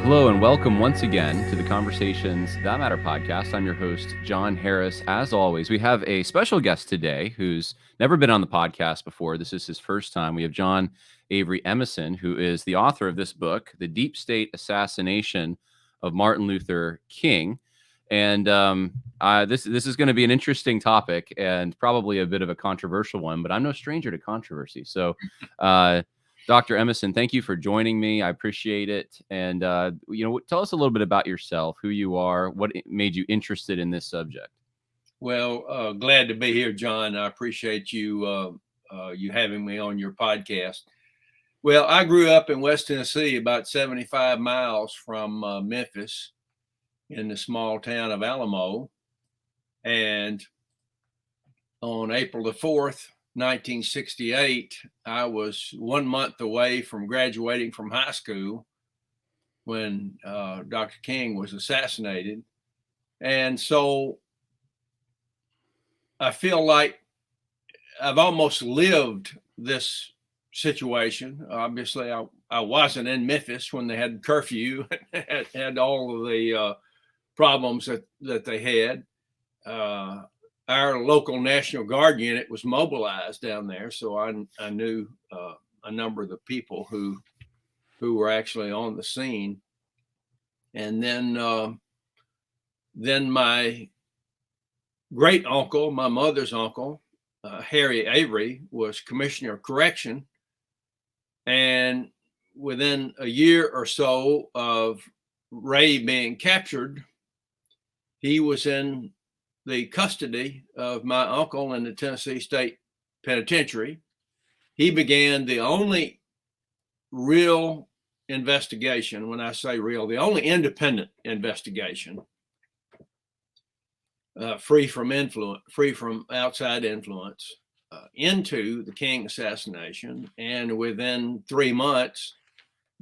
Hello and welcome once again to the Conversations That Matter podcast. I'm your host, John Harris. As always, we have a special guest today who's never been on the podcast before. This is his first time. We have John Avery Emison, who is the author of this book, The Deep State Assassination of Martin Luther King. And this is going to be an interesting topic and probably a bit of a controversial one, but I'm no stranger to controversy. So Dr. Emison, thank you for joining me. I appreciate it. And, tell us a little bit about yourself, who you are, what made you interested in this subject. Well, glad to be here, John. I appreciate you having me on your podcast. Well, I grew up in West Tennessee, about 75 miles from Memphis, in the small town of Alamo. And on April the 4th, 1968, I was 1 month away from graduating from high school when Dr. King was assassinated. And so I feel like I've almost lived this situation. Obviously, I wasn't in Memphis when they had curfew, had all of the problems that they had. Our local National Guard unit was mobilized down there, so I knew a number of the people who were actually on the scene. And then my great uncle, my mother's uncle, Harry Avery, was Commissioner of Correction. And within a year or so of Ray being captured, he was in the custody of my uncle in the Tennessee State Penitentiary. He began the only real investigation. When I say real, the only independent investigation, free from outside influence, into the King assassination. And within 3 months,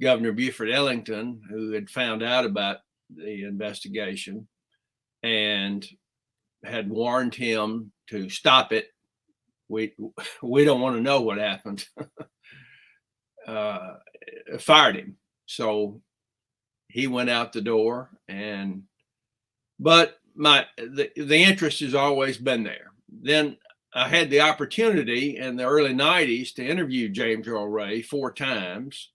Governor Buford Ellington, who had found out about the investigation and had warned him to stop it, we don't want to know what happened, fired him. So he went out the door. But the interest has always been there. Then I had the opportunity in the early 90s to interview James Earl Ray 4 times.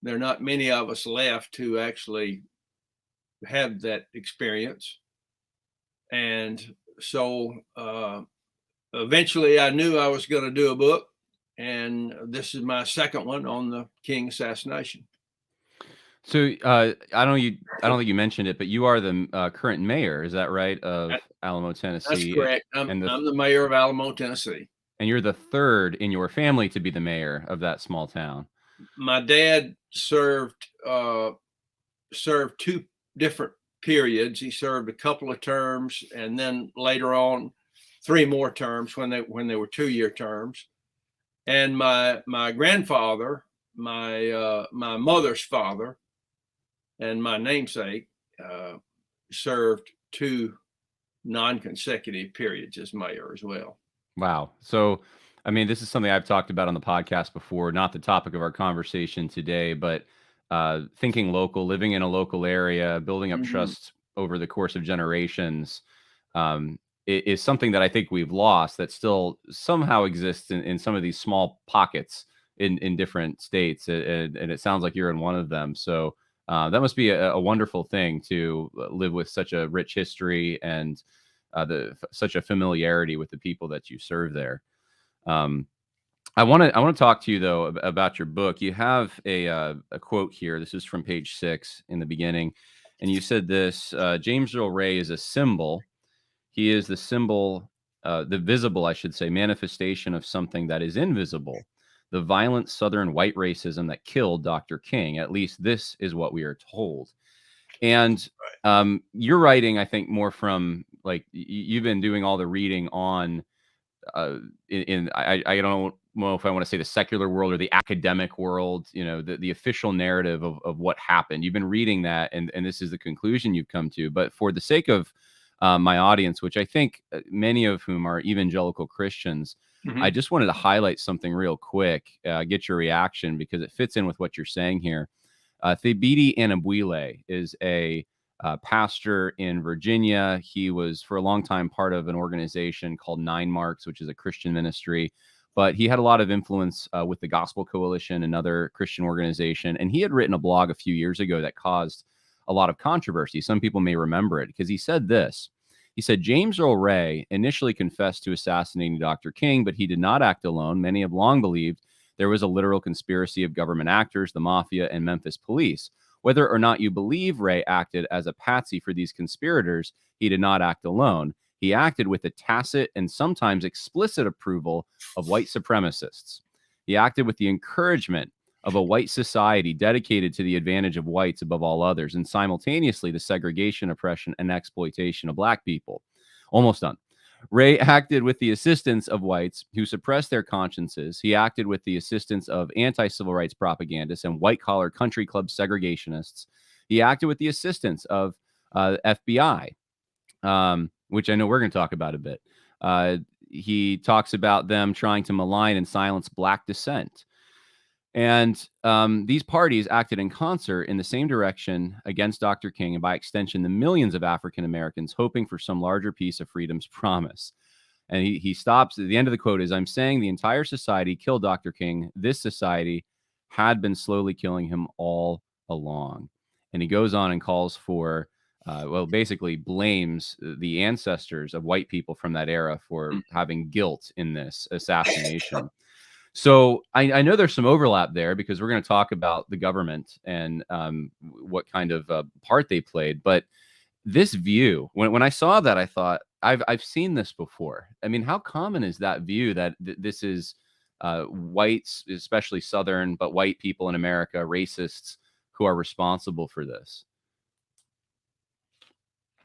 There are not many of us left who actually have that experience. And so eventually I knew I was going to do a book, and this is my second one on the King assassination. So I don't think you mentioned it, but you are the current mayor, is that right, of Alamo, Tennessee? That's correct. I'm the mayor of Alamo, Tennessee. And you're the third in your family to be the mayor of that small town. My dad served 2 different periods. He served a couple of terms, and then later on 3 more terms when they were 2-year terms. And my grandfather, my mother's father, and my namesake served 2 non-consecutive periods as mayor as well. Wow. So, I mean, this is something I've talked about on the podcast before, not the topic of our conversation today, but thinking local, living in a local area, building up trust over the course of generations is something that I think we've lost that still somehow exists in some of these small pockets in different states. And it sounds like you're in one of them. So that must be a wonderful thing to live with such a rich history and such a familiarity with the people that you serve there. I want to talk to you though about your book. You have a quote here. This is from page 6 in the beginning, and you said this: James Earl Ray is a symbol. He is the symbol, the visible, I should say, manifestation of something that is invisible. The violent Southern white racism that killed Dr. King. At least this is what we are told. And you're writing, I think, more from like you've been doing all the reading on. I don't know if I want to say the secular world or the academic world, the official narrative of what happened. You've been reading that, and this is the conclusion you've come to. But for the sake of my audience, which I think many of whom are evangelical Christians, I just wanted to highlight something real quick, get your reaction, because it fits in with what you're saying here. Thibidi Anyabwile is a pastor in Virginia. He was for a long time part of an organization called Nine Marks, which is a Christian ministry. But he had a lot of influence with the Gospel Coalition, another Christian organization. And he had written a blog a few years ago that caused a lot of controversy. Some people may remember it because he said this. He said, James Earl Ray initially confessed to assassinating Dr. King, but he did not act alone. Many have long believed there was a literal conspiracy of government actors, the mafia, and Memphis police. Whether or not you believe Ray acted as a patsy for these conspirators, he did not act alone. He acted with the tacit and sometimes explicit approval of white supremacists. He acted with the encouragement of a white society dedicated to the advantage of whites above all others, and simultaneously the segregation, oppression, and exploitation of black people. Almost done. Ray acted with the assistance of whites who suppressed their consciences. He acted with the assistance of anti-civil rights propagandists and white-collar country club segregationists. He acted with the assistance of FBI, which I know we're going to talk about a bit. He talks about them trying to malign and silence black dissent. And these parties acted in concert in the same direction against Dr. King and by extension, the millions of African Americans hoping for some larger piece of freedom's promise. And he stops at the end of the quote is, I'm saying the entire society killed Dr. King. This society had been slowly killing him all along. And he goes on and calls for, basically blames the ancestors of white people from that era for having guilt in this assassination. So I know there's some overlap there because we're going to talk about the government and what kind of part they played. But this view, when I saw that, I thought I've seen this before. I mean, how common is that view that this is whites, especially Southern, but white people in America, racists, who are responsible for this?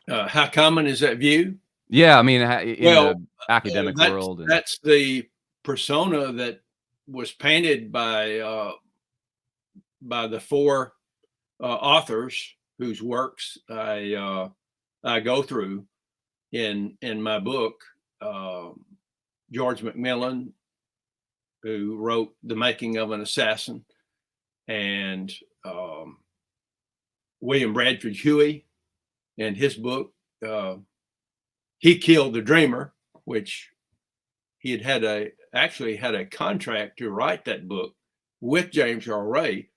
How common is that view? Yeah, I mean, in the academic world, that's the persona that was painted by the four authors whose works I go through in my book. George McMillan, who wrote The Making of an Assassin, and William Bradford Huey, in his book, He Killed the Dreamer, which he actually had a contract to write that book with James Earl Ray,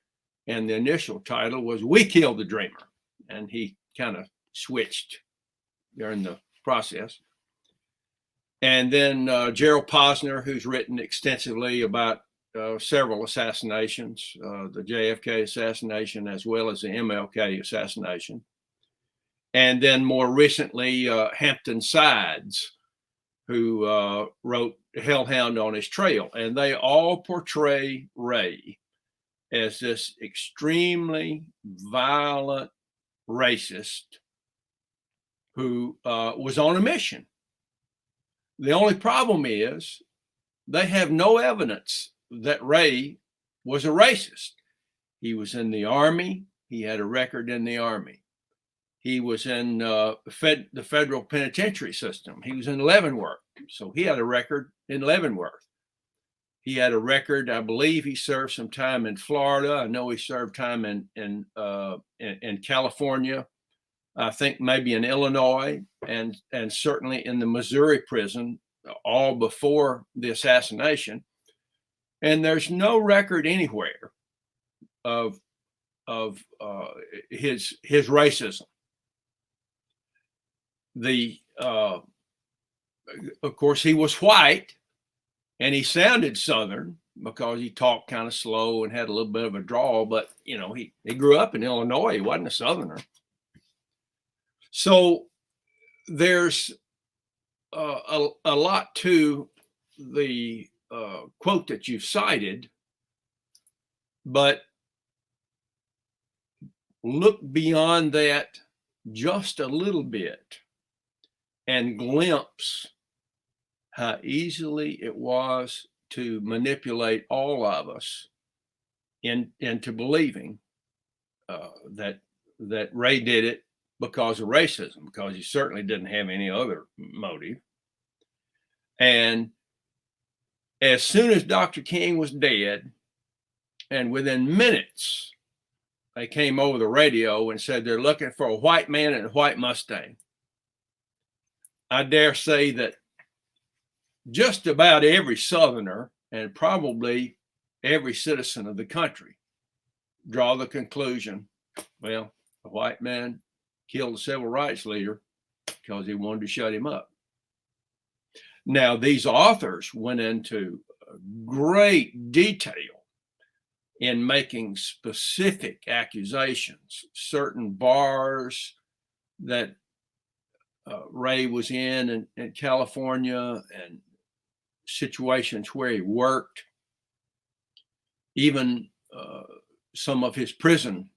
and the initial title was We Killed the Dreamer, and he kind of switched during the process. And then Gerald Posner, who's written extensively about several assassinations, the JFK assassination as well as the MLK assassination. And then more recently, Hampton Sides, who wrote Hellhound on His Trail. And they all portray Ray as this extremely violent racist who was on a mission. The only problem is they have no evidence that Ray was a racist. He was in the Army. He had a record in the Army. He was in the federal penitentiary system. He was in Leavenworth. So he had a record in Leavenworth. He had a record, I believe he served some time in Florida. I know he served time in California. I think maybe in Illinois and certainly in the Missouri prison, all before the assassination. And there's no record anywhere of his racism. Of course, he was white and he sounded Southern because he talked kind of slow and had a little bit of a drawl, but he grew up in Illinois. He wasn't a Southerner. So there's a lot to the quote that you've cited, but look beyond that just a little bit and glimpse how easily it was to manipulate all of us into believing that Ray did it because of racism, because he certainly didn't have any other motive. And as soon as Dr. King was dead, and within minutes they came over the radio and said they're looking for a white man in a white Mustang. I dare say that just about every Southerner and probably every citizen of the country draw the conclusion, well, the white man killed the civil rights leader because he wanted to shut him up. Now, these authors went into great detail in making specific accusations, certain bars that Ray was in California, and situations where he worked, even some of his prison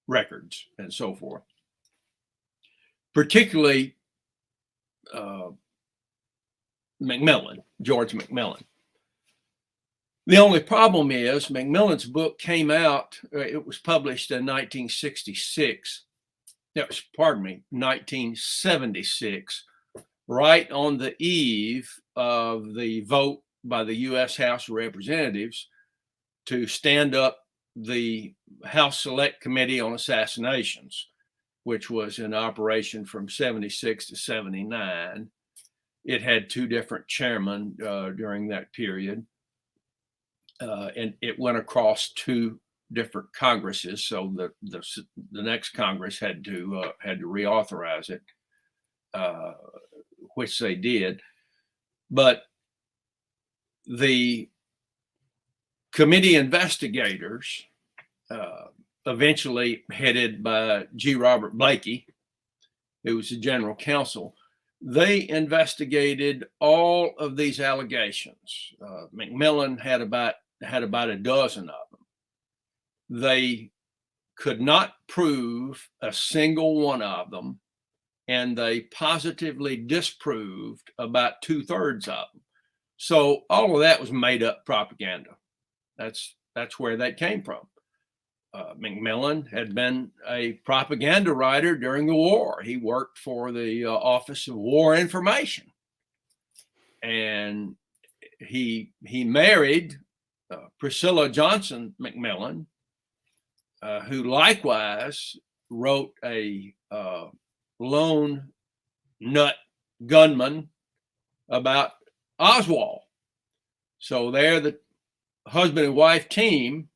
records and so forth. Particularly George McMillan. The only problem is McMillan's book came out, it was published in 1966. Pardon me, 1976, right on the eve of the vote by the U.S. House of Representatives to stand up the House Select Committee on Assassinations, which was in operation from 76 to 79. It had two different chairmen during that period, and it went across two different Congresses. So the next Congress had to reauthorize it, which they did. But the committee investigators, eventually headed by G. Robert Blakey, who was the general counsel, they investigated all of these allegations. McMillan had about a dozen of them. They could not prove a single one of them, and they positively disproved about 2/3 of them. So all of that was made up propaganda. That's where that came from. McMillan had been a propaganda writer during the war. He worked for the Office of War Information, and he married Priscilla Johnson McMillan, who likewise wrote a lone nut gunman about Oswald. So they're the husband and wife team.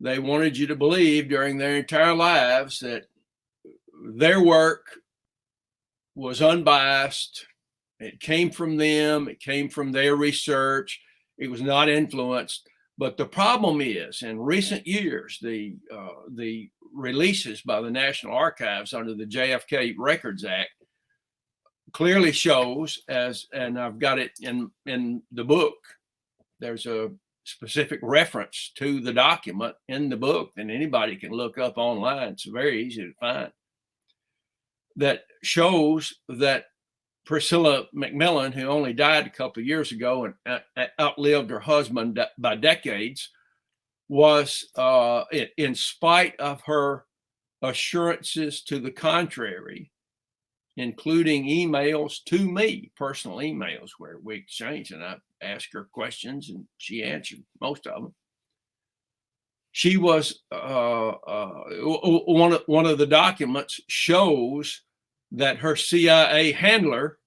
They wanted you to believe during their entire lives that their work was unbiased. It came from them. It came from their research. It was not influenced. But the problem is, in recent years, the releases by the National Archives under the JFK Records Act clearly shows, and I've got it in the book, there's a specific reference to the document in the book, and anybody can look up online. It's very easy to find. That shows that Priscilla McMillan, who only died a couple of years ago and outlived her husband by decades, was, in spite of her assurances to the contrary, including emails to me, personal emails where we exchanged, and I asked her questions and she answered most of them. She was, one of the documents shows that her CIA handler,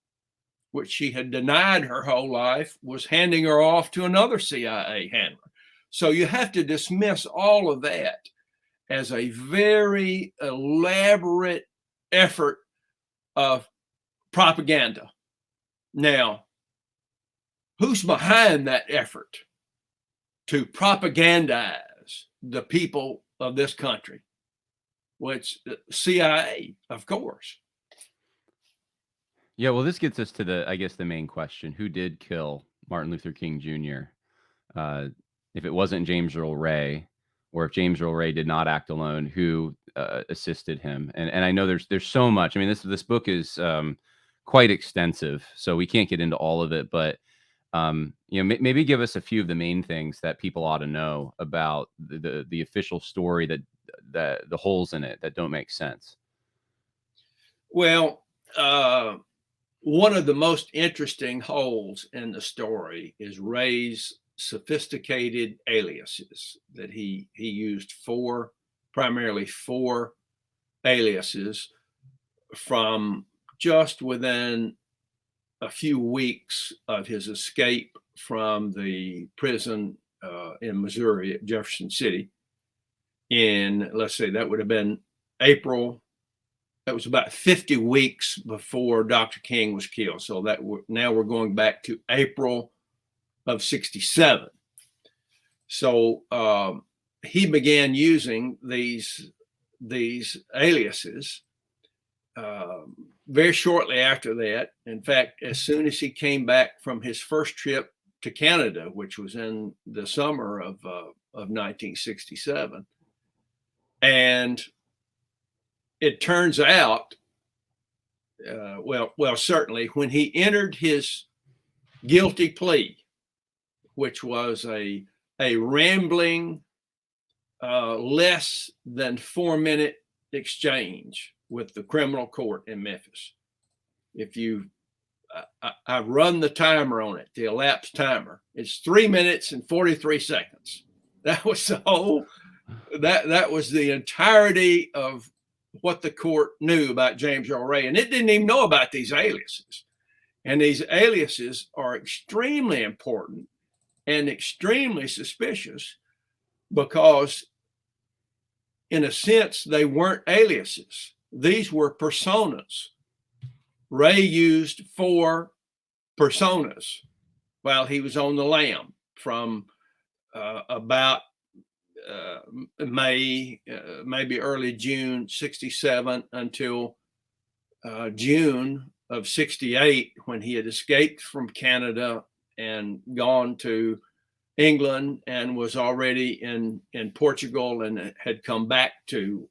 which she had denied her whole life, was handing her off to another CIA handler. So you have to dismiss all of that as a very elaborate effort of propaganda. Now, who's behind that effort to propagandize the people of this country? Well, it's the CIA, of course. Yeah, well, this gets us to the main question: who did kill Martin Luther King Jr.? If it wasn't James Earl Ray, or if James Earl Ray did not act alone, who assisted him? And I know there's so much. I mean, this book is quite extensive, so we can't get into all of it. But maybe give us a few of the main things that people ought to know about the official story, that the holes in it that don't make sense. Well, one of the most interesting holes in the story is Ray's sophisticated aliases that he used 4 primarily 4 aliases from just within a few weeks of his escape from the prison in Missouri at Jefferson City. Let's say that would have been April. That was about 50 weeks before Dr. King was killed. So now we're going back to April of 67. So he began using these aliases very shortly after that. In fact, as soon as he came back from his first trip to Canada, which was in the summer of 1967, and it turns out, certainly when he entered his guilty plea, which was a rambling, less than 4-minute exchange with the criminal court in Memphis. If you, I've run the timer on it, the elapsed timer. It's 3 minutes and 43 seconds. That was the whole. That was the entirety of what the court knew about James Earl Ray, and it didn't even know about these aliases. And these aliases are extremely important and extremely suspicious because, in a sense, they weren't aliases. These were personas. Ray used 4 personas while he was on the lam from about May, maybe early June 67 until June of 68, when he had escaped from Canada and gone to England and was already in Portugal and had come back to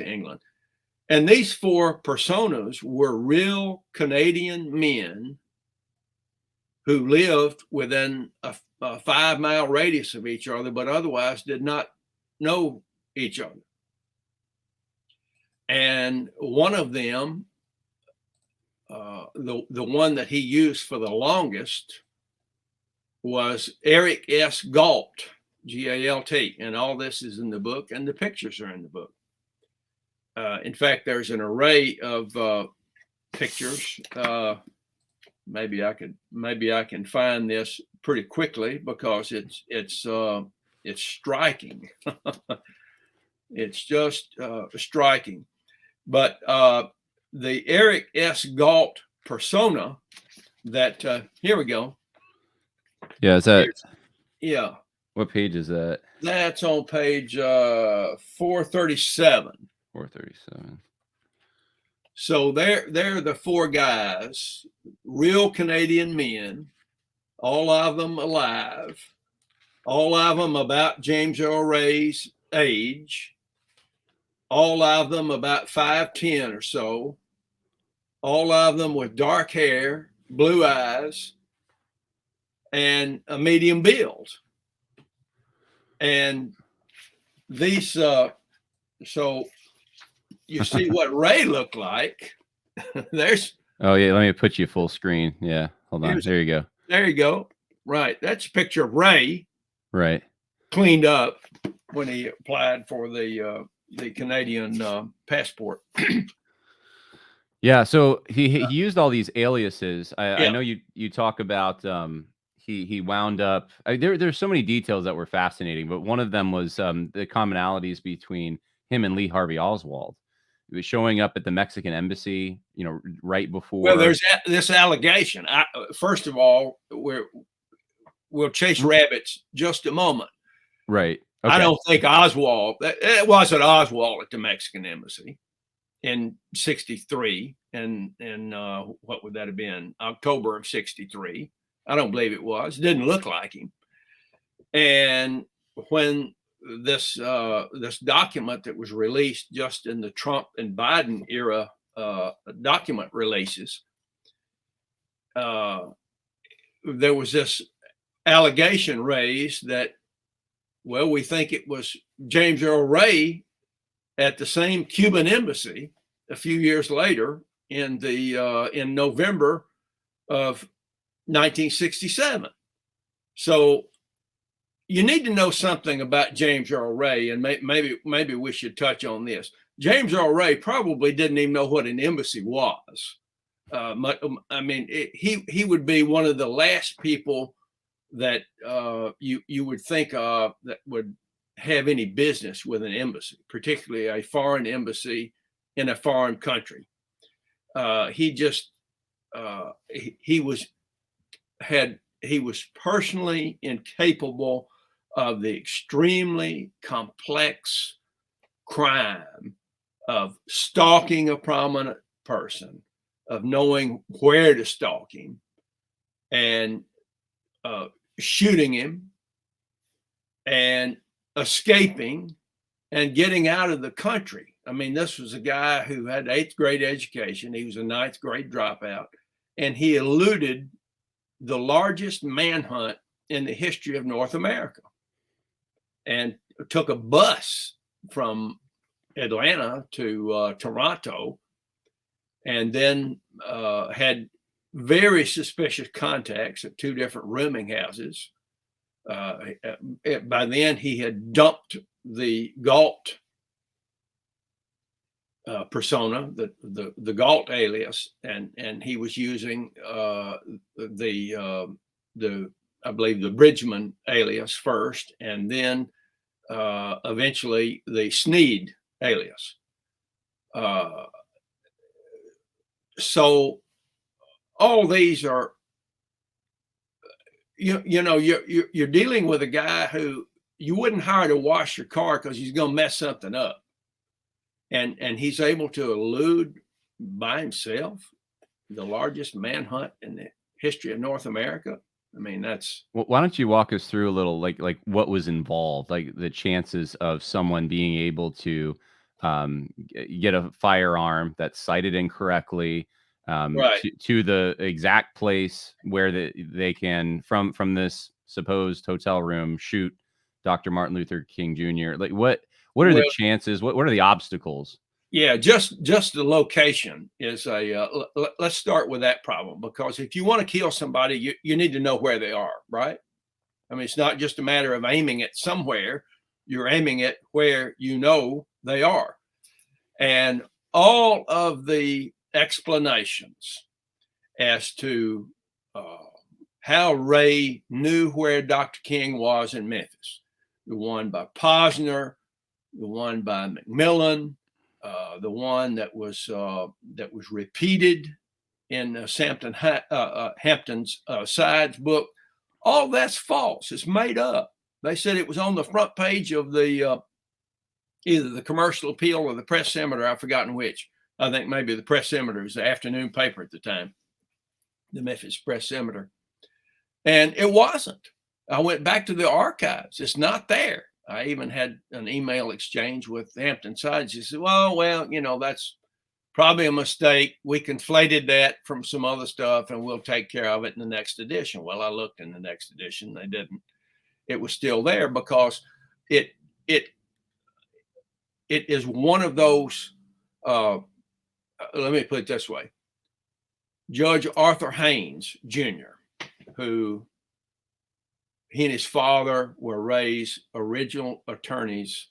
England. And these 4 personas were real Canadian men who lived within a 5-mile radius of each other, but otherwise did not know each other. And one of them, the one that he used for the longest, was Eric S. Galt, G-A-L-T. And all this is in the book, and the pictures are in the book. In fact, there's an array of pictures. Maybe I can find this pretty quickly because it's striking. It's just striking. But the Eric S. Galt persona that here we go. Yeah, is that? Yeah. What page is that? That's on page 437. 437. So they're the 4 guys, real Canadian men, all of them alive, all of them about James Earl Ray's age, all of them about 5'10" or so, all of them with dark hair, blue eyes, and a medium build. And these, so you see what Ray looked like. There's. Oh yeah, let me put you full screen. Yeah, hold on. There you go. There you go. Right, that's a picture of Ray. Right. Cleaned up when he applied for the Canadian passport. Yeah, so he used all these aliases. I know you talk about he wound up. There's so many details that were fascinating, but one of them was the commonalities between him and Lee Harvey Oswald. He was showing up at the Mexican embassy, right before. Well, there's this allegation. First of all, we'll chase rabbits just a moment. Right. Okay. I don't think Oswald. It wasn't Oswald at the Mexican embassy in 63, and what would that have been? October of 63. I don't believe it was. It didn't look like him. And when this document that was released just in the Trump and Biden era document releases, there was this allegation raised that, well, we think it was James Earl Ray at the same Cuban embassy a few years later in November of 1967. So, you need to know something about James Earl Ray, and maybe we should touch on this. James Earl Ray probably didn't even know what an embassy was. I mean, he would be one of the last people that you would think of that would have any business with an embassy, particularly a foreign embassy in a foreign country. He was personally incapable of the extremely complex crime of stalking a prominent person, of knowing where to stalk him, and shooting him, and escaping, and getting out of the country. I mean, this was a guy who had 8th grade education. He was a 9th grade dropout, and he eluded the largest manhunt in the history of North America, and took a bus from Atlanta to Toronto, and then had very suspicious contacts at 2 different rooming houses. By then, he had dumped the Galt persona, the Galt alias, and he was using I believe the Bridgman alias first, and then eventually the Sneed alias. So all these are, you know, you're dealing with a guy who you wouldn't hire to wash your car because he's going to mess something up, and he's able to elude by himself the largest manhunt in the history of North America. I mean, that's. Well, why don't you walk us through a little, like what was involved, like the chances of someone being able to get a firearm that's sighted incorrectly, Right. to the exact place where they can, from this supposed hotel room, shoot Dr. Martin Luther King Jr. Like what are the Well, chances? What are the obstacles? yeah, just the location is let's start with that problem, because if you want to kill somebody, you need to know where they are, right? I mean, it's not just a matter of aiming it somewhere. You're aiming it where you know they are. And all of the explanations as to how Ray knew where Dr. King was in Memphis, the one by Posner, the one by McMillan, the one that was repeated in Hampton's Sides book, all that's false. It's made up. They said it was on the front page of the either the Commercial Appeal or the Press Scimitar. I've forgotten which. I think maybe the Press Scimitar was the afternoon paper at the time, the Memphis Press Scimitar, and it wasn't. I went back to the archives. It's not there. I even had an email exchange with Hampton Sides. He said, well, you know, that's probably a mistake. We conflated that from some other stuff, and we'll take care of it in the next edition. Well, I looked in the next edition. They didn't. It was still there because it is one of those, let me put it this way. Judge Arthur Haynes Jr., who he and his father were Ray's original attorneys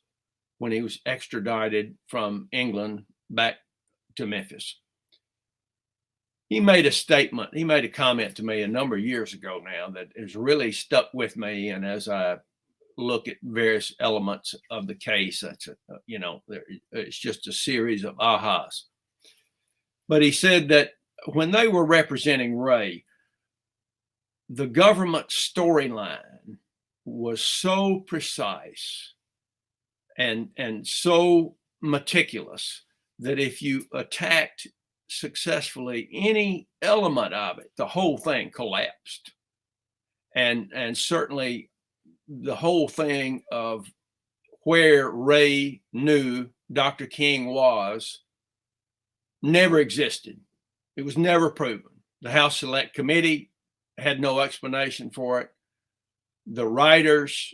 when he was extradited from England back to Memphis. He made a statement, he made a comment to me a number of years ago now that has really stuck with me. And as I look at various elements of the case, that's, it's just a series of ahas. But he said that when they were representing Ray, the government storyline was so precise and so meticulous that if you attacked successfully any element of it, the whole thing collapsed. And certainly the whole thing of where Ray knew Dr. King was never existed. It was never proven. The House Select Committee had no explanation for it. The writers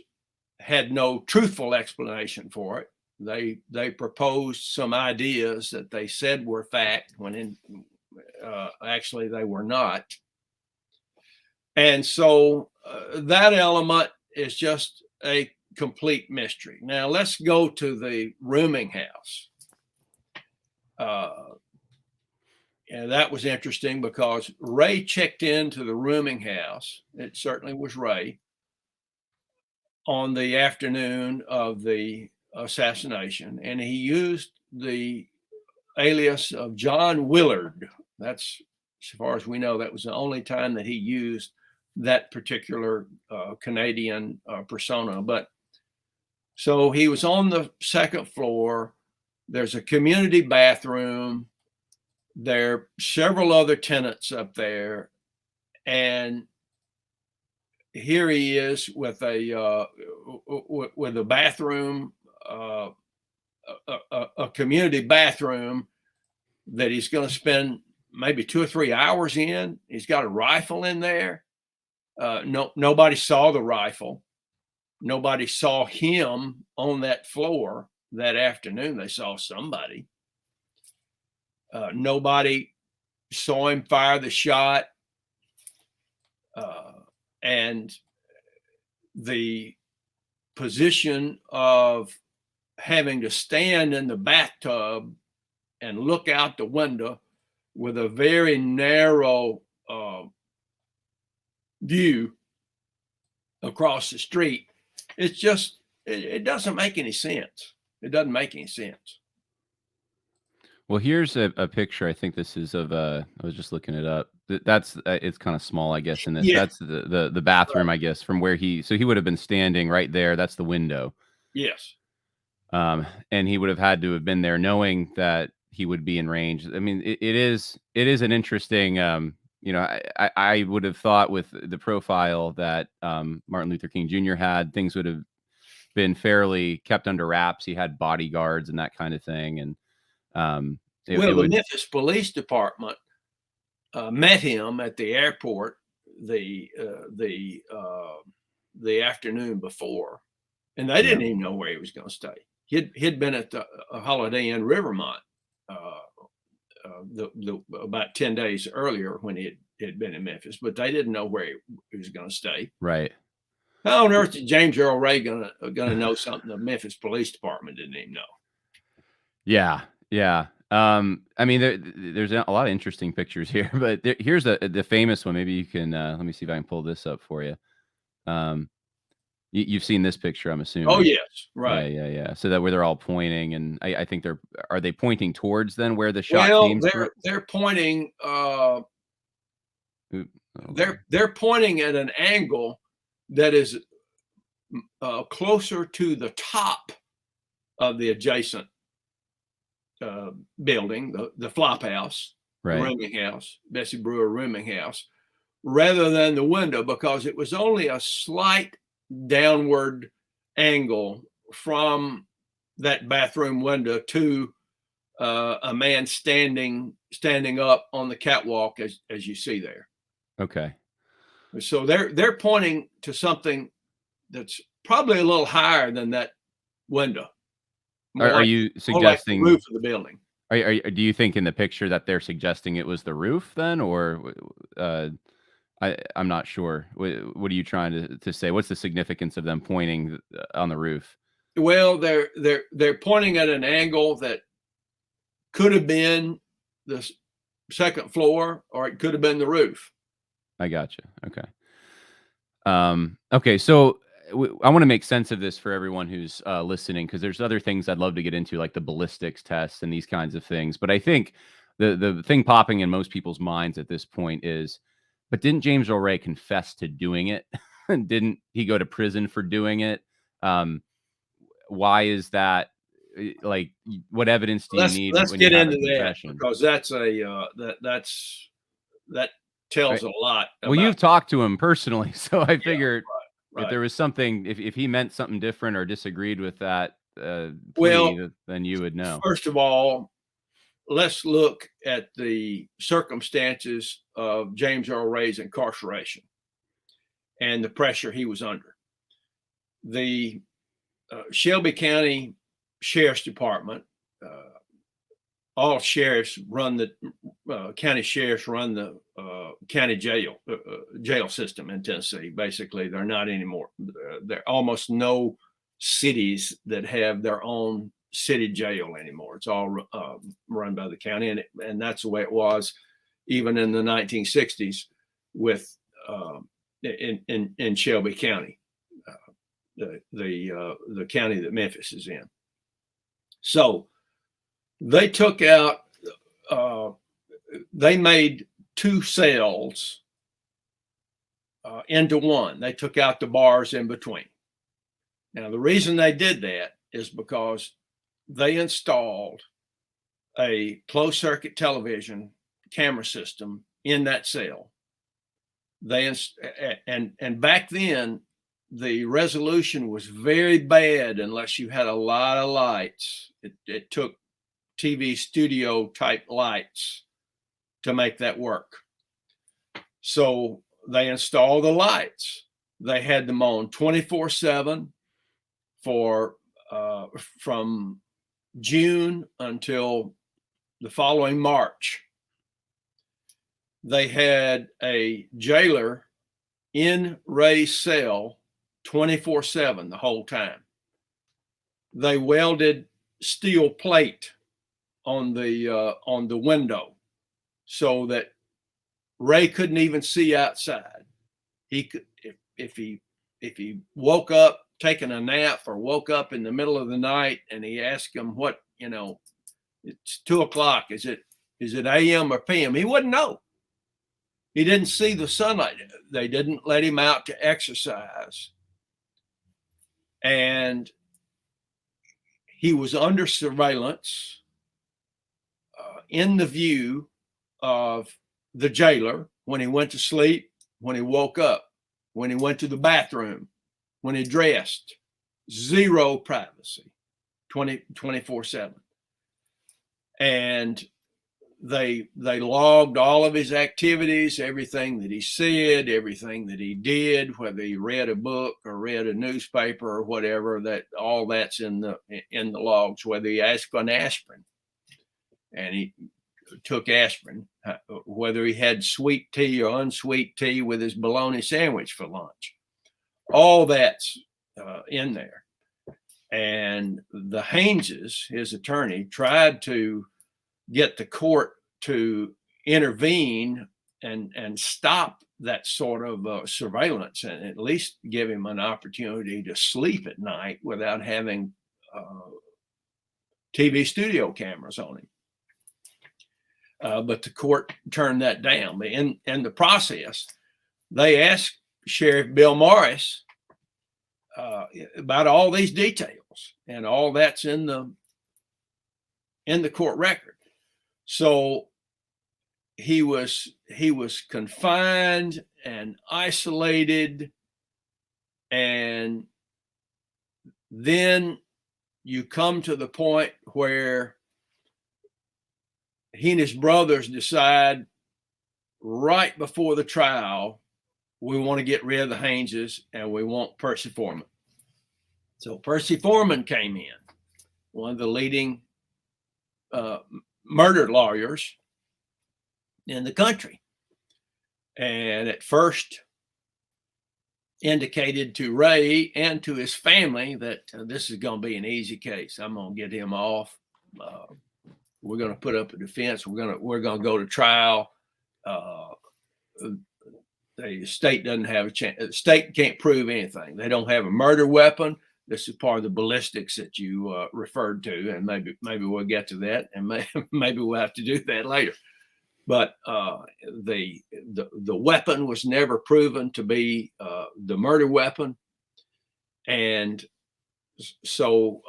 had no truthful explanation for it. They proposed some ideas that they said were fact when actually they were not. And so that element is just a complete mystery. Now let's go to the rooming house. And that was interesting because Ray checked into the rooming house. It certainly was Ray on the afternoon of the assassination, and he used the alias of John Willard. That's, as far as we know, that was the only time that he used that particular Canadian persona. But so he was on the second floor. There's a community bathroom. There are several other tenants up there, and here he is with a bathroom, a community bathroom that he's going to spend maybe 2 or 3 hours in. He's got a rifle in there. Nobody saw the rifle. Nobody saw him on that floor that afternoon. They saw somebody. Nobody saw him fire the shot. And the position of having to stand in the bathtub and look out the window with a very narrow view across the street, it's just, it doesn't make any sense. It doesn't make any sense. Well, here's a picture. I think this is of I was just looking it up. That's it's kind of small, I guess. In this, Yeah. that's the bathroom, I guess, from where he. So he would have been standing right there. That's the window. Yes. And he would have had to have been there, knowing that he would be in range. I mean, it is an interesting. You know, I would have thought with the profile that Martin Luther King Jr. had, things would have been fairly kept under wraps. He had bodyguards and that kind of thing, and well, the Memphis Police Department met him at the airport the afternoon before, and they didn't even know where he was going to stay. He'd been at a Holiday Inn Rivermont about 10 days earlier when he had been in Memphis, but they didn't know where he was going to stay. Right. How on earth is James Earl Ray gonna know something the Memphis Police Department didn't even know? Yeah, yeah. I mean, there's a lot of interesting pictures here, but here's the famous one. Maybe you can let me see if I can pull this up for you. You've seen this picture, I'm assuming. Oh yes, right. Yeah. So that where they're all pointing, and I think are they pointing towards then where the shot came from? They're pointing. They're pointing at an angle that is closer to the top of the adjacent building, the flop house, right. The rooming house, Bessie Brewer rooming house, rather than the window, because it was only a slight downward angle from that bathroom window to a man standing up on the catwalk, as you see there. Okay. So they're pointing to something that's probably a little higher than that window. Are you suggesting the roof of the building? Do you think in the picture that they're suggesting it was the roof then, or I'm not sure. What are you trying to say? What's the significance of them pointing on the roof? Well, they're pointing at an angle that could have been the second floor, or it could have been the roof. I gotcha. Okay. Okay. So I want to make sense of this for everyone who's listening, because there's other things I'd love to get into, like the ballistics tests and these kinds of things. But I think the thing popping in most people's minds at this point is, but didn't James Earl Ray confess to doing it? And didn't he go to prison for doing it? Why is that? Like, what evidence do you need? Let's when get you have into a confession? that, because that's that tells a lot. Well, you've talked to him personally, so I figured right. if there was something, if he meant something different or disagreed with that plea, then you would know. First of all, let's look at the circumstances of James Earl Ray's incarceration and the pressure he was under. The Shelby County Sheriff's Department all sheriffs run the county sheriffs run the county jail system in Tennessee. Basically, they're not anymore. There are almost no cities that have their own city jail anymore. It's all run by the county, and that's the way it was even in the 1960s with in Shelby County, the county that Memphis is in. So they took out, they made 2 cells into one. They took out the bars in between. Now, the reason they did that is because they installed a closed circuit television camera system in that cell. And back then, the resolution was very bad unless you had a lot of lights. It took TV studio type lights to make that work. So they installed the lights. They had them on 24/7 for from June until the following March. They had a jailer in Ray's cell 24/7 the whole time. They welded steel plate on the window so that Ray couldn't even see outside. He could, if he woke up taking a nap or woke up in the middle of the night and he asked him what, it's 2:00. Is it AM or PM? He wouldn't know. He didn't see the sunlight. They didn't let him out to exercise. And he was under surveillance in the view of the jailer when he went to sleep, when he woke up, when he went to the bathroom, when he dressed. Zero privacy, 24/7. And they logged all of his activities, everything that he said, everything that he did, whether he read a book or read a newspaper or whatever, that all that's in the logs, whether he asked for an aspirin and he took aspirin, whether he had sweet tea or unsweet tea with his bologna sandwich for lunch. All that's in there. And the Hayneses, his attorney, tried to get the court to intervene and stop that sort of surveillance and at least give him an opportunity to sleep at night without having TV studio cameras on him. But the court turned that down. In the process, they asked Sheriff Bill Morris about all these details, and all that's in the court record. So he was confined and isolated, and then you come to the point where he and his brothers decide right before the trial, we want to get rid of the Hayneses and we want Percy Foreman. So Percy Foreman came in, one of the leading murder lawyers in the country, and at first indicated to Ray and to his family that this is going to be an easy case. I'm going to get him off. We're going to put up a defense. We're going to go to trial. The state doesn't have a chance. The state can't prove anything. They don't have a murder weapon. This is part of the ballistics that you referred to, and maybe we'll get to that, and maybe we'll have to do that later. But the weapon was never proven to be the murder weapon, and so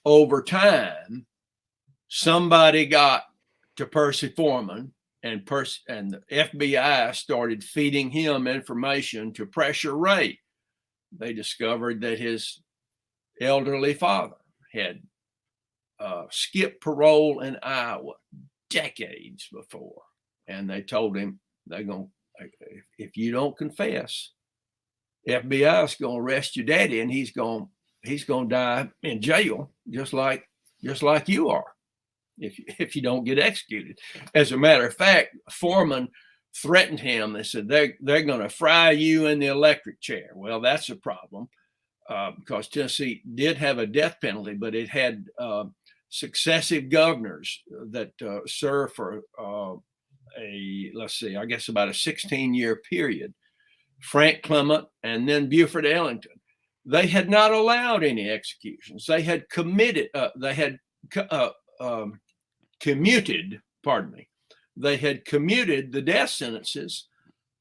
over time, somebody got to Percy Foreman, and the FBI started feeding him information to pressure Ray. They discovered that his elderly father had skipped parole in Iowa decades before, and they told him if you don't confess, FBI is going to arrest your daddy, and he's going to die in jail just like you are. if you don't get executed. As a matter of fact, Foreman threatened him. They said they're going to fry you in the electric chair. Well, that's a problem because Tennessee did have a death penalty, but it had successive governors that served for I guess about a 16-year period. Frank Clement and then Buford Ellington. They had not allowed any executions. They had commuted. They had commuted the death sentences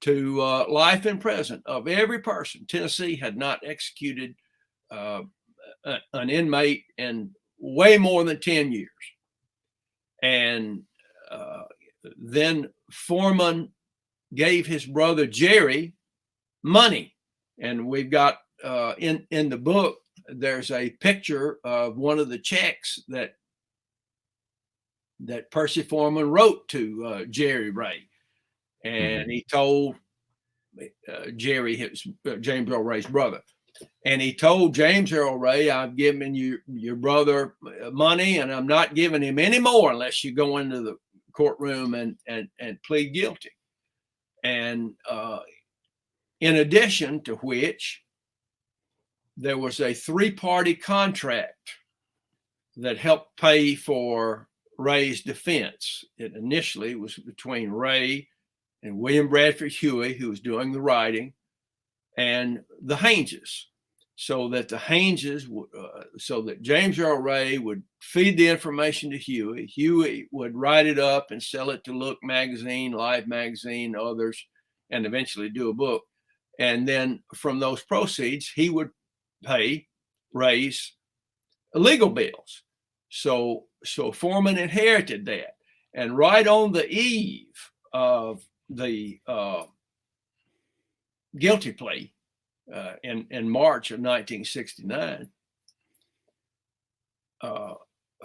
to life in prison of every person. Tennessee had not executed an inmate in way more than 10 years. And then Foreman gave his brother Jerry money. And we've got in the book, there's a picture of one of the checks that Percy Foreman wrote to Jerry Ray. And he told Jerry, James Earl Ray's brother, and he told James Earl Ray, I've given your brother money and I'm not giving him any more unless you go into the courtroom and plead guilty. And in addition to which, there was a 3-party contract that helped pay for Ray's defense. It initially was between Ray and William Bradford Huey, who was doing the writing, and the Hayneses, so that James Earl Ray would feed the information to Huey. Huey would write it up and sell it to Look Magazine, Life Magazine, others, and eventually do a book. And then from those proceeds, he would pay Ray's legal bills. So Foreman inherited that. And right on the eve of the guilty plea in March of 1969,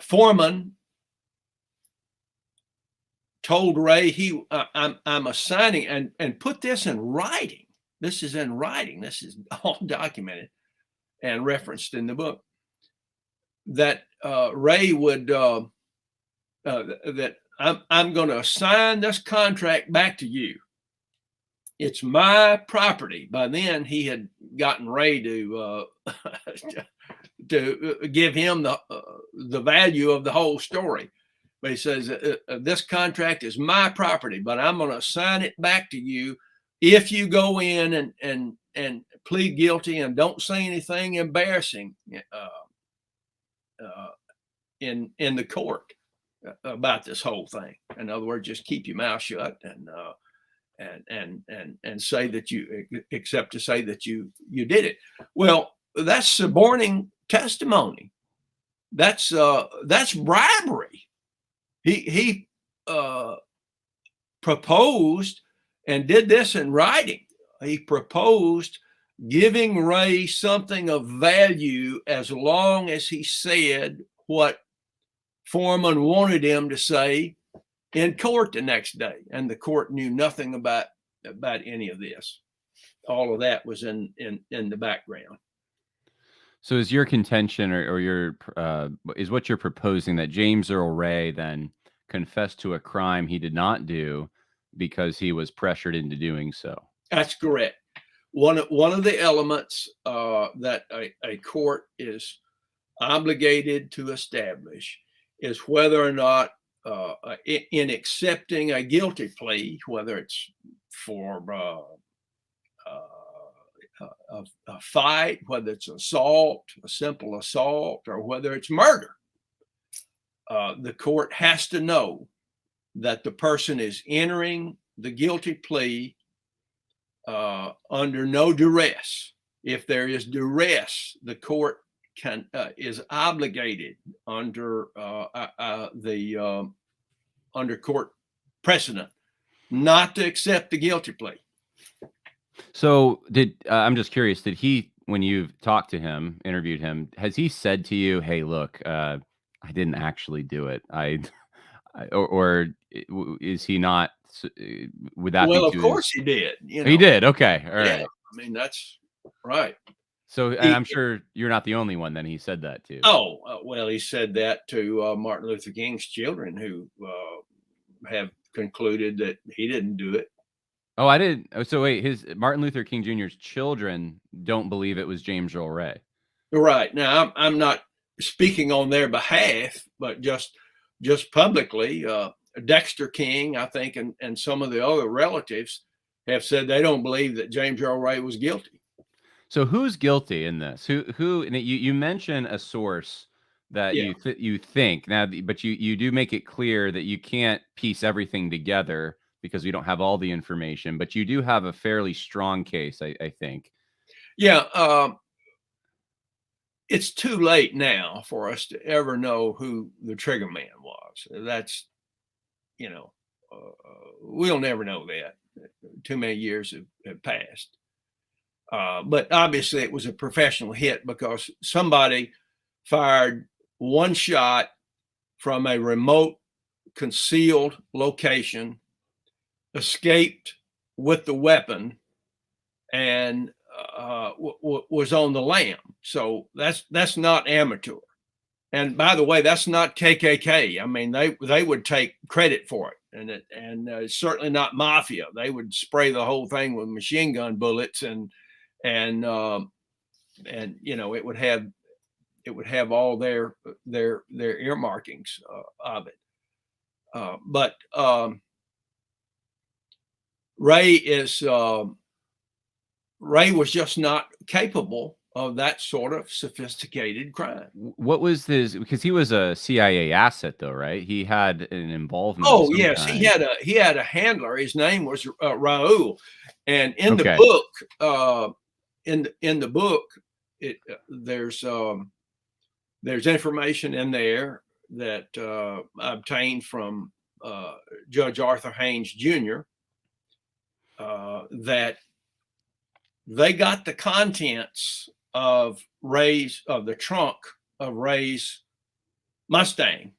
Foreman told Ray, I'm assigning, and put this in writing. This is in writing. This is all documented and referenced in the book, that Ray would, that I'm going to assign this contract back to you. It's my property. By then, he had gotten Ray to give him the value of the whole story. But he says, this contract is my property, but I'm going to assign it back to you if you go in and plead guilty and don't say anything embarrassing in the court about this whole thing. In other words, just keep your mouth shut and say that you accept to say that you did it. Well, that's suborning testimony. That's bribery. He proposed and did this in writing. He proposed giving Ray something of value as long as he said what Foreman wanted him to say in court the next day. And the court knew nothing about any of this. All of that was in the background. So is your contention or your is what you're proposing that James Earl Ray then confessed to a crime he did not do because he was pressured into doing so? That's correct. One of the elements that a court is obligated to establish is whether or not in accepting a guilty plea, whether it's for a fight, whether it's assault, a simple assault, or whether it's murder, the court has to know that the person is entering the guilty plea under no duress. If there is duress, the court is obligated under under court precedent not to accept the guilty plea. So I'm just curious, did he, when you've talked to him, interviewed him, has he said to you, hey, look, I didn't actually do it. Or is he not, would that be Well, of course he did. He did. Okay. All right. I mean, that's right. So, and I'm He, sure you're not the only one then he said that to. oh, well, he said that to Martin Luther King's children, who have concluded that he didn't do it. Oh, I didn't. Oh, so wait, his Martin Luther King Jr.'s children don't believe it was James Earl Ray. Right. Now, I'm not speaking on their behalf, but just publicly, Dexter King, I think, and some of the other relatives have said they don't believe that James Earl Ray was guilty. So who's guilty in this? Who? And you mention a source that Yeah. you think now, but you do make it clear that you can't piece everything together because we don't have all the information. But you do have a fairly strong case, I think. Yeah. It's too late now for us to ever know who the trigger man was. That's, you know, we'll never know that. Too many years have passed. But obviously, it was a professional hit because somebody fired one shot from a remote, concealed location, escaped with the weapon, and was on the lam. So that's not amateur. And by the way, that's not KKK. I mean, they would take credit for it, and certainly not mafia. They would spray the whole thing with machine gun bullets, and you know, it would have all their earmarkings of it. But Ray was just not capable of that sort of sophisticated crime. What was his? Because he was a CIA asset, though, right? He had an involvement of Oh some yes, kind. he had a handler. His name was Raul, and in the Okay. book, in the book, there's information in there that I obtained from Judge Arthur Haynes Jr. That they got the contents of the trunk of Ray's Mustang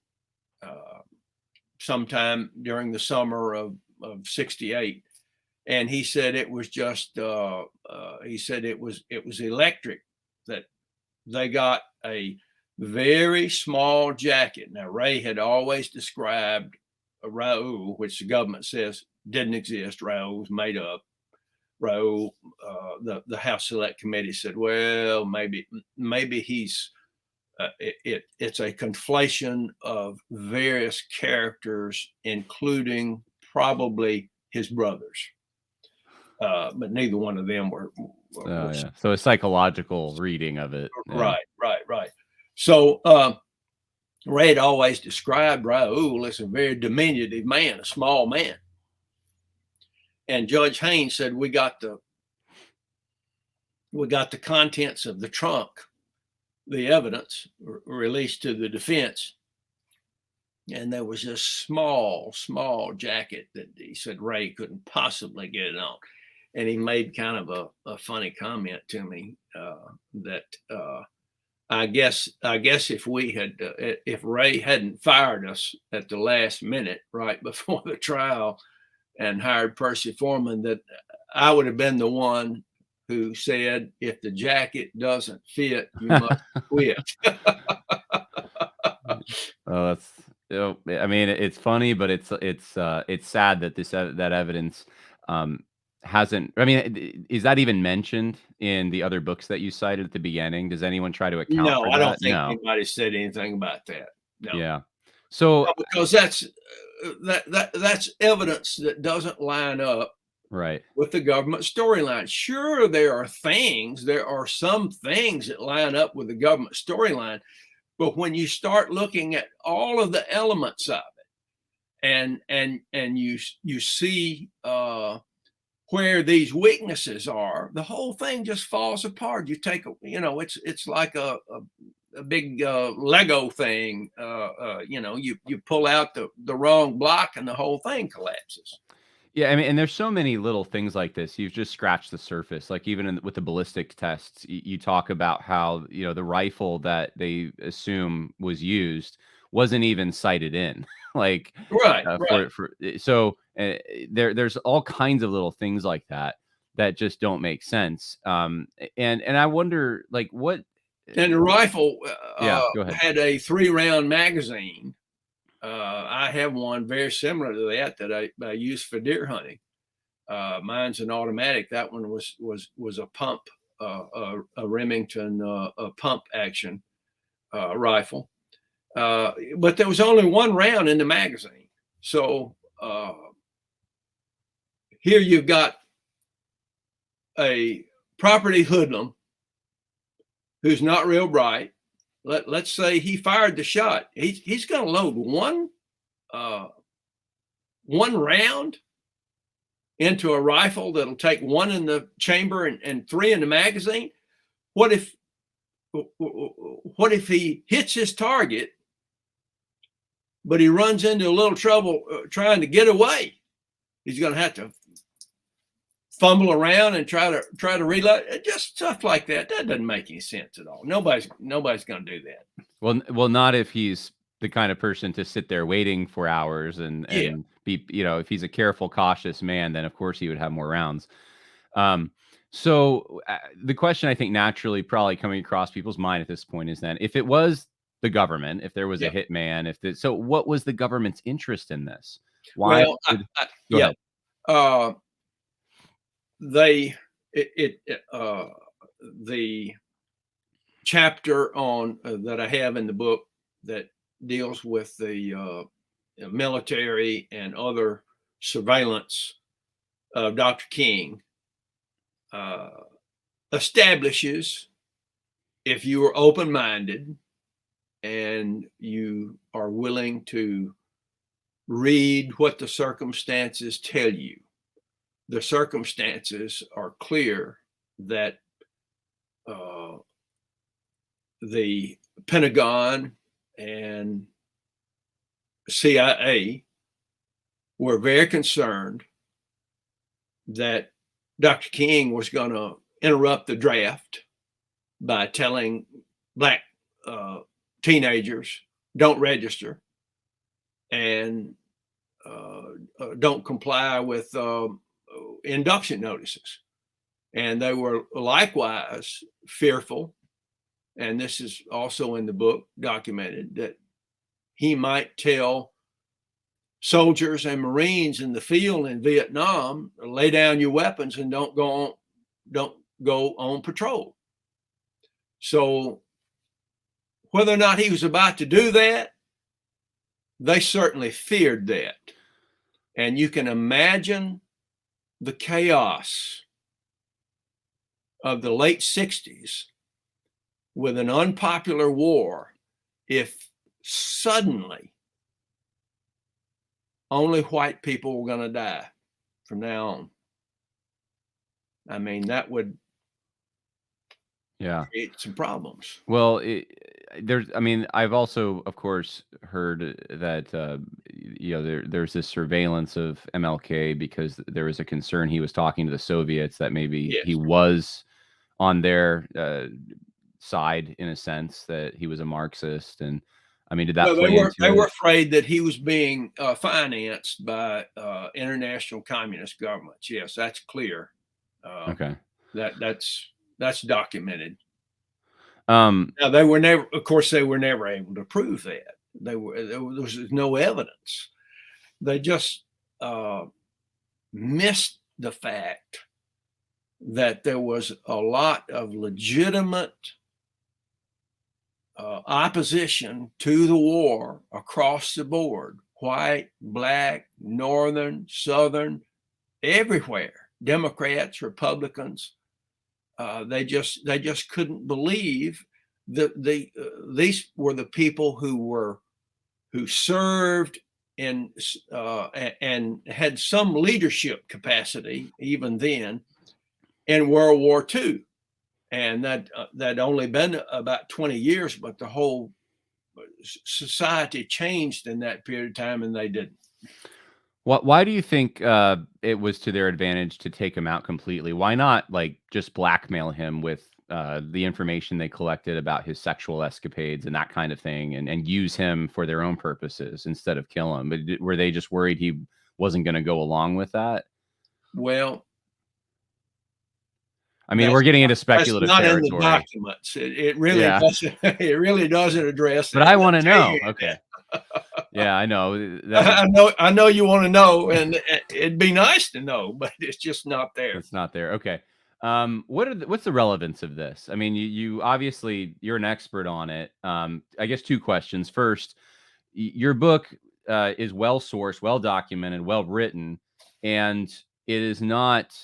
sometime during the summer of '68, and he said it was just he said it was electric, that they got a very small jacket. Now, Ray had always described Raul, which the government says didn't exist. Raul was made up. Raul, the House Select Committee said, well, maybe he's it's a conflation of various characters, including probably his brothers. But neither one of them were Oh yeah. So a psychological reading of it. Yeah. right. So Ray had always described Raul as a very diminutive man, a small man. And Judge Haynes said, we got the contents of the trunk, the evidence released to the defense, and there was this small jacket that he said Ray couldn't possibly get it on. And he made kind of a funny comment to me that I guess if if Ray hadn't fired us at the last minute right before the trial and hired Percy Foreman, that I would have been the one who said, if the jacket doesn't fit, you must quit. Oh, that's. I mean, it's funny, but it's sad that that evidence hasn't. I mean, is that even mentioned in the other books that you cited at the beginning? Does anyone try to account No, for I don't that? think No. anybody said anything about that. No, Yeah. So no, because that's evidence that doesn't line up right. with the government storyline. Sure, there are some things that line up with the government storyline, but when you start looking at all of the elements of it, and you see where these weaknesses are, the whole thing just falls apart. You take, it's like a big Lego thing. You pull out the wrong block and the whole thing collapses. Yeah, I mean, and there's so many little things like this. You've just scratched the surface. Like even with the ballistic tests, you talk about how the rifle that they assume was used wasn't even sighted in. like Right. for so there's all kinds of little things like that that just don't make sense. And I wonder, like, what? And the rifle Yeah, go ahead. had a 3-round magazine. I have one very similar to that I use for deer hunting. Mine's an automatic. That one was a pump, a Remington a pump action rifle. But there was only 1 round in the magazine. So here you've got a property hoodlum who's not real bright. Let's say he fired the shot. He's going to load one round into a rifle that'll take 1 in the chamber and 3 in the magazine. What if he hits his target, but he runs into a little trouble trying to get away? He's going to have to fumble around and try to reload. Just stuff like that. That doesn't make any sense at all. Nobody's going to do that. Well, not if he's the kind of person to sit there waiting for hours and be, if he's a careful, cautious man, then of course he would have more rounds. So the question I think naturally probably coming across people's mind at this point is then, if it was the government, if there was a hitman, so what was the government's interest in this? Why? Well, the chapter on that I have in the book that deals with the military and other surveillance of Dr. King establishes, if you are open-minded and you are willing to read what the circumstances tell you, the circumstances are clear that the Pentagon and CIA were very concerned that Dr. King was going to interrupt the draft by telling black teenagers, don't register and don't comply with induction notices. And they were likewise fearful, and this is also in the book documented, that he might tell soldiers and Marines in the field in Vietnam, lay down your weapons and don't go on patrol. So whether or not he was about to do that, they certainly feared that. And you can imagine the chaos of the late 60s with an unpopular war if suddenly only white people were going to die from now on. I mean, that would create some problems. Well, I've also, of course, heard that, there's this surveillance of MLK because there was a concern he was talking to the Soviets that maybe he was on their side, in a sense, that he was a Marxist. And I mean, did that play into it? They were afraid that he was being financed by international communist governments. Yes, that's clear. Okay. That's documented. Now they were never able to prove that. There was no evidence. They just missed the fact that there was a lot of legitimate opposition to the war across the board, white, black, northern, southern, everywhere, Democrats, Republicans. They just couldn't believe that these were the people who served and had some leadership capacity even then in World War II. And that only been about 20 years, but the whole society changed in that period of time, and they didn't. Why do you think it was to their advantage to take him out completely? Why not just blackmail him with the information they collected about his sexual escapades and that kind of thing, and use him for their own purposes instead of kill him? But were they just worried he wasn't going to go along with that? Well, I mean, we're getting into That's speculative not in the territory. documents. It really Yeah, doesn't. It really doesn't address but that. I They'll want to tell you know. Okay. Yeah, I know that. I know you want to know, and it'd be nice to know, but it's just not there. It's not there. Okay. What's the relevance of this? I mean, you obviously you're an expert on it. I guess two questions. First, your book is well sourced, well documented, well written, and it is not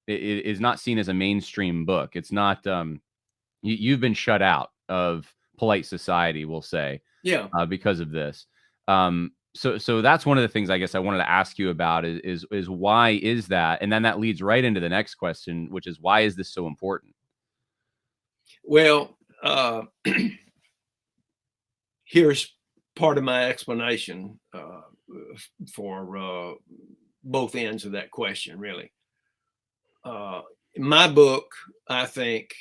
it is not seen as a mainstream book. It's not. You've been shut out of polite society, we'll say, Yeah. because of this. So that's one of the things I guess I wanted to ask you about is why is that? And then that leads right into the next question, which is why is this so important? Well, here's part of my explanation for both ends of that question, really. My book, I think,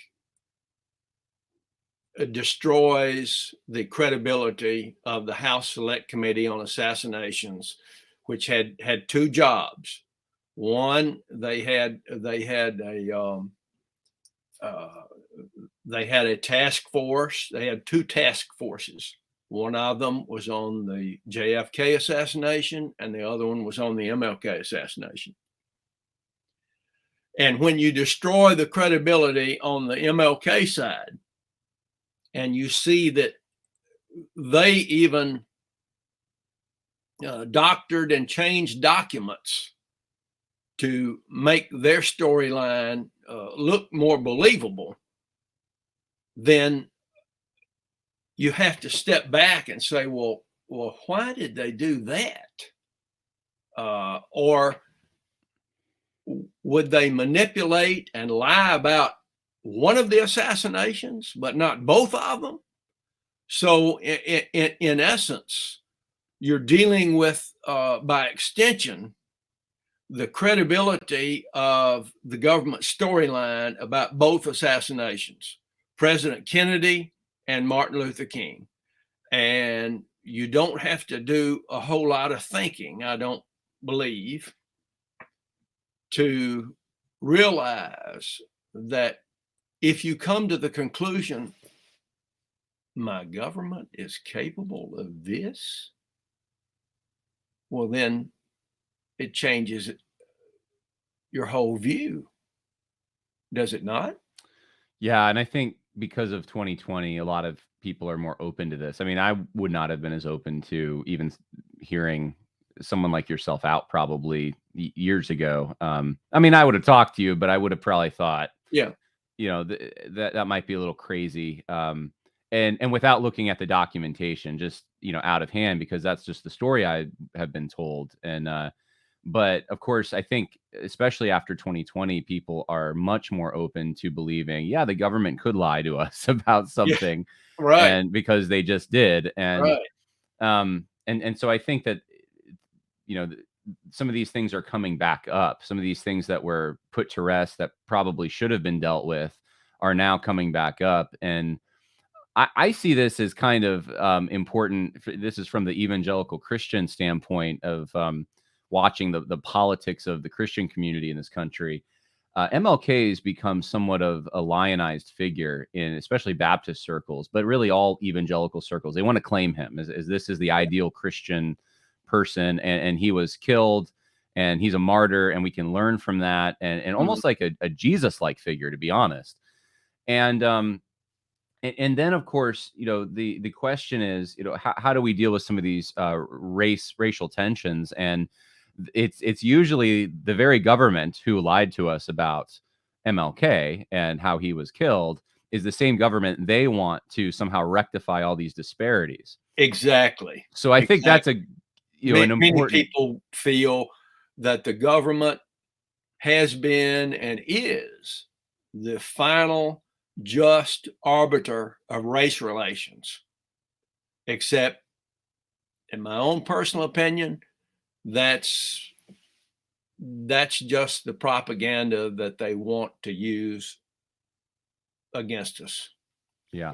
destroys the credibility of the House Select Committee on Assassinations, which had two jobs. One, uh, they had a task force. They had two task forces. One of them was on the JFK assassination, and the other one was on the MLK assassination. And when you destroy the credibility on the MLK side, and you see that they even doctored and changed documents to make their storyline look more believable, then you have to step back and say, well, why did they do that? Or would they manipulate and lie about one of the assassinations, but not both of them? So, in essence, you're dealing with, by extension, the credibility of the government storyline about both assassinations, President Kennedy and Martin Luther King. And you don't have to do a whole lot of thinking, I don't believe, to realize that if you come to the conclusion, my government is capable of this, well, then it changes your whole view. Does it not? Yeah, and I think because of 2020, a lot of people are more open to this. I mean, I would not have been as open to even hearing someone like yourself out probably years ago. I mean, I would have talked to you, but I would have probably thought, Yeah. that might be a little crazy. And without looking at the documentation, just out of hand, because that's just the story I have been told. And but of course, I think especially after 2020, people are much more open to believing, yeah, the government could lie to us about Yeah. something, Right. and because they just did. And Right. and so I think that you know th- some of these things are coming back up. Some of these things that were put to rest that probably should have been dealt with are now coming back up. And I see this as kind of important. This is from the evangelical Christian standpoint of watching the politics of the Christian community in this country. MLK has become somewhat of a lionized figure in especially Baptist circles, but really all evangelical circles. They want to claim him as this is the ideal Christian person, and he was killed, and he's a martyr, and we can learn from that, and Mhm. almost like a Jesus-like figure, to be honest. And and then of course the question is how do we deal with some of these racial tensions, and it's usually the very government who lied to us about MLK and how he was killed is the same government they want to somehow rectify all these disparities. Exactly. So I think that's Exactly. a an Many important. people feel that the government has been and is the final just arbiter of race relations, except in my own personal opinion, that's just the propaganda that they want to use against us. Yeah.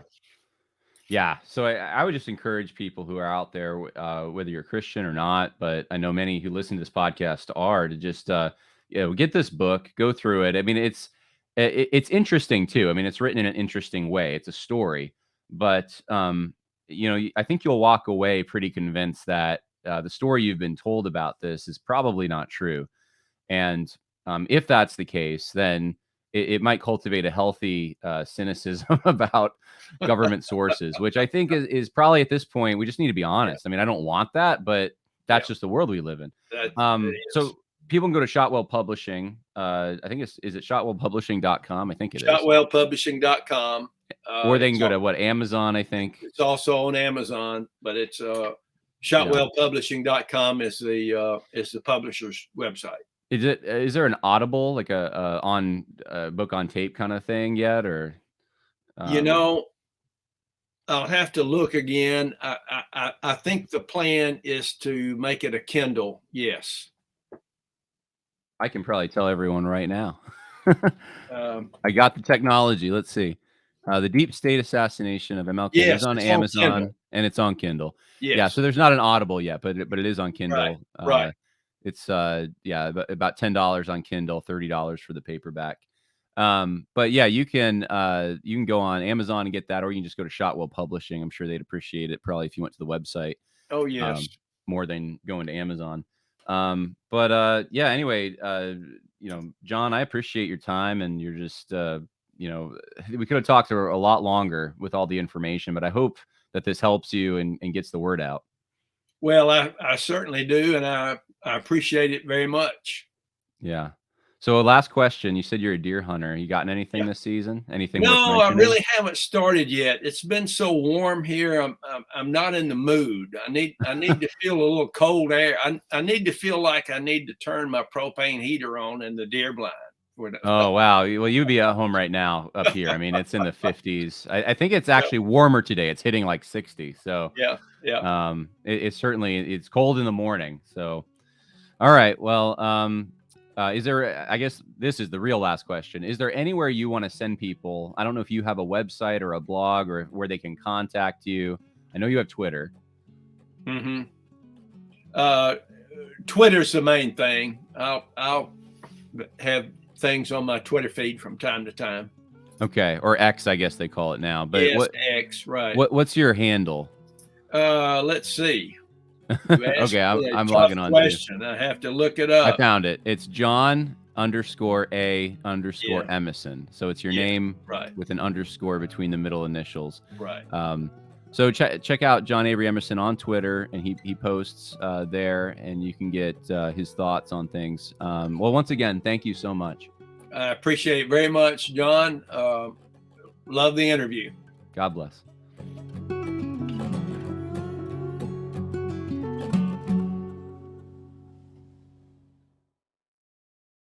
Yeah, so I would just encourage people who are out there, whether you're Christian or not, but I know many who listen to this podcast are, to just get this book, go through it. I mean, it's interesting too. I mean, it's written in an interesting way. It's a story, but I think you'll walk away pretty convinced that the story you've been told about this is probably not true. And if that's the case, then it might cultivate a healthy cynicism about government sources, which I think is probably at this point, we just need to be Yeah, honest. I mean, I don't want that, but yeah, that's just the world we live in. it is. So people can go to Shotwell Publishing. I think is it shotwellpublishing.com? I think it is. Shotwellpublishing.com. Or they can It's go to what, Amazon, I think. it's also on Amazon, but it's Yeah. shotwellpublishing.com is the publisher's website. Is there an Audible, like a on book on tape kind of thing yet, or You um know, I'll have to look again. I think the plan is to make it a Kindle. Yes. I can probably tell everyone right now. Um, I got the technology. Let's see. The Deep State Assassination of MLK is yes, on it's on Kindle. Amazon and it's on Kindle. Yeah, Yes. so there's not an Audible yet, but it is on Right. Kindle. Right. It's yeah, about $10 on Kindle, $30 for the paperback. But yeah, you can go on Amazon and get that, or you can just go to Shotwell Publishing. I'm sure they'd appreciate it probably if you went to the website Oh yes. um, more than going to Amazon. But yeah, anyway, John, I appreciate your time, and you're just we could have talked for a lot longer with all the information, but I hope that this helps you and gets the word out. Well, I certainly do, and I appreciate it very much. Yeah. So last question, you said you're a deer hunter. You gotten anything Yeah. this season? Anything worth No, I mentioning? really haven't started yet. It's been so warm here. I'm not in the mood. I need to feel a little cold air. I need to feel like I need to turn my propane heater on in the deer blind. For the- Oh, wow. Well, you'd be at home right now up here. I mean, it's in the 50s. I think it's actually warmer today. It's hitting like 60. So Yeah, yeah. it's certainly it's cold in the morning. So all right. Well, is there, I guess this is the real last question. Is there anywhere you want to send people? I don't know if you have a website or a blog or where they can contact you. I know you have Twitter. Hmm. Twitter's the main thing. I'll have things on my Twitter feed from time to time. Okay. Or X, I guess they call it now. But Yes, X, right. what's your handle? Let's see. You asked Okay. me a I'm tough logging on too. question. I have to look it I up. found it. It's John_A_. Yeah. Emison. So it's your Yeah, name right, with an underscore between the middle initials. right. So check out John Avery Emison on Twitter, and he posts there, and you can get his thoughts on things. Well, once again, thank you so much. I appreciate it very much, John. Love the interview. God bless.